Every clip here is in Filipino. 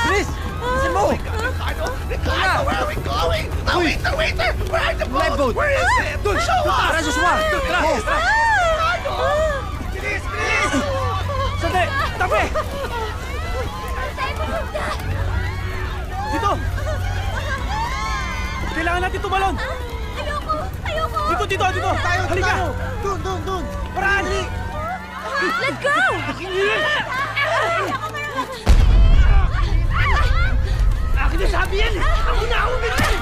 Bilis! Bilisan mo! Ricardo, where are we going? The waiter, waiter! Where are the boat? Lifeboat! Where is it? Doon! Show Doon! us! Tara, Joshua! Tara! Ricardo! Bilis, bilis! Sandali! Tabi! Dito! Kailangan natin tumalon! Ayoko! Ayoko! Dito! Halika! Doon! Paraan! Let go! Akin na sabi yan! Ako na ako ganyan!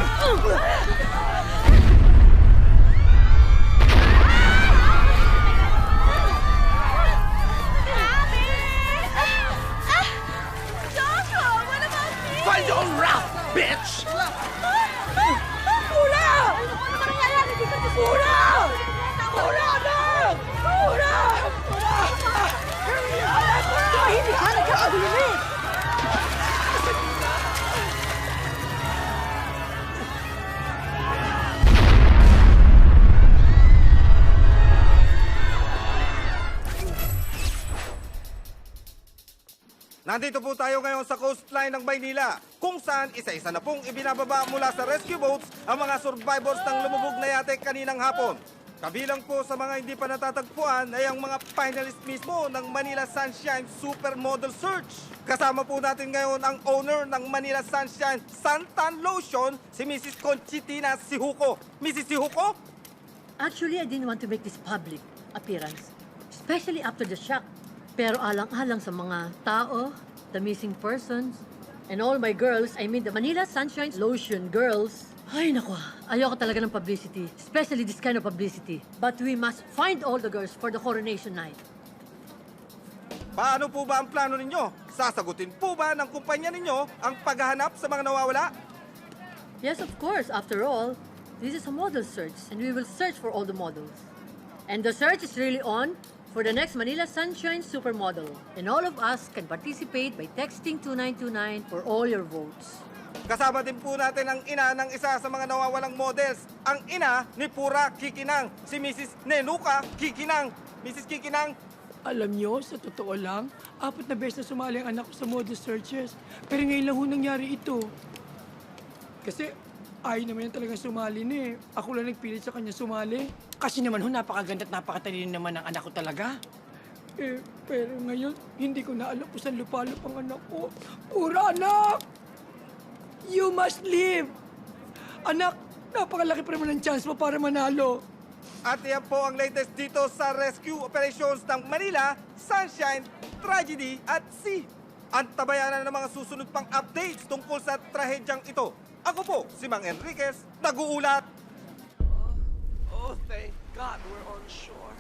Joshua, what about me? Find your route, bitch! Pura! Ano nangyayari dito? Pura! Pura na! Pura! Hindi ka nagkakagulo eh! Nandito po tayo ngayon sa coastline ng Maynila, kung saan isa-isa na pong ibinababa mula sa rescue boats ang mga survivors ng lumubog na yate kaninang hapon. Kabilang po sa mga hindi pa natatagpuan ay ang mga finalist mismo ng Manila Sunshine Supermodel Search. Kasama po natin ngayon ang owner ng Manila Sunshine Suntan Lotion, si Mrs. Conchitina Sihuko. Mrs. Sihuko? Actually, I didn't want to make this public appearance, especially after the shock. Pero alang-alang sa mga tao, the missing persons, and all my girls, I mean the Manila Sunshine Lotion girls. Ay, naku, ayoko talaga ng publicity, especially this kind of publicity. But we must find all the girls for the coronation night. Paano po ba ang plano ninyo? Sasagutin po ba ng kumpanya ninyo ang paghahanap sa mga nawawala? Yes, of course. After all, this is a model search, and we will search for all the models. And the search is really on for the next Manila Sunshine Supermodel. And all of us can participate by texting 2929 for all your votes. Kasama din po natin ang ina ng isa sa mga nawawalang models. Ang ina ni Pura Kikinang, si Mrs. Nenuka Kikinang. Mrs. Kikinang, Alam nyo, sa totoo lang, 4 na beses na sumali ang anak ko sa model searches. Pero ngayon lang ho nangyari ito. Kasi ayaw naman yan talagang sumali na eh. Ako lang nagpilit sa kanya sumali. Kasi naman ho, napakaganda at napakatalino naman ang anak ko talaga. Eh, pero ngayon, hindi ko na alam kung saan lupalop ang anak ko. Pura anak! You must live! Anak, napakalaki pa naman ang chance mo para manalo. at yan po ang latest dito sa rescue operations ng Manila, Sunshine, Tragedy at Sea. Antabayanan ng mga susunod pang updates tungkol sa trahedyang ito. Ako po, si Mang Enriquez, nag-uulat. Oh, thank God we're on shore.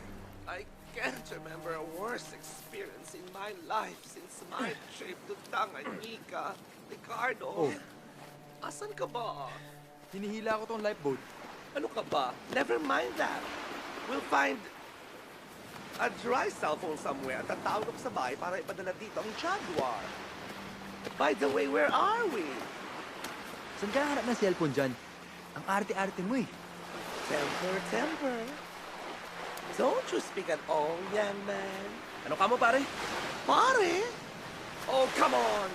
I can't remember a worse experience in my life since my trip to Tanganyika. Ricardo, asan ka ba? Hinihila ko tong lifeboat. Ano ka ba? Never mind that. We'll find a dry cell phone somewhere at tatawag ako sa bahay para ipadala dito ang Jaguar. By the way, where are we? Saan ka hanap ng cellphone dyan? Ang arte-arte mo eh. Temper, temper. Don't you speak at all, young man. Ano ka mo, pare? Pare? Oh, come on.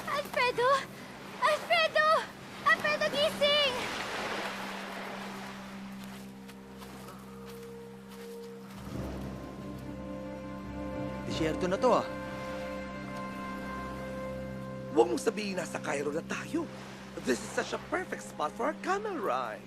Alfredo! Alfredo! Alfredo, gising! Disyerto na to ah. Huwag mong sabihin nasa Cairo na tayo. This is such a perfect spot for a camel ride.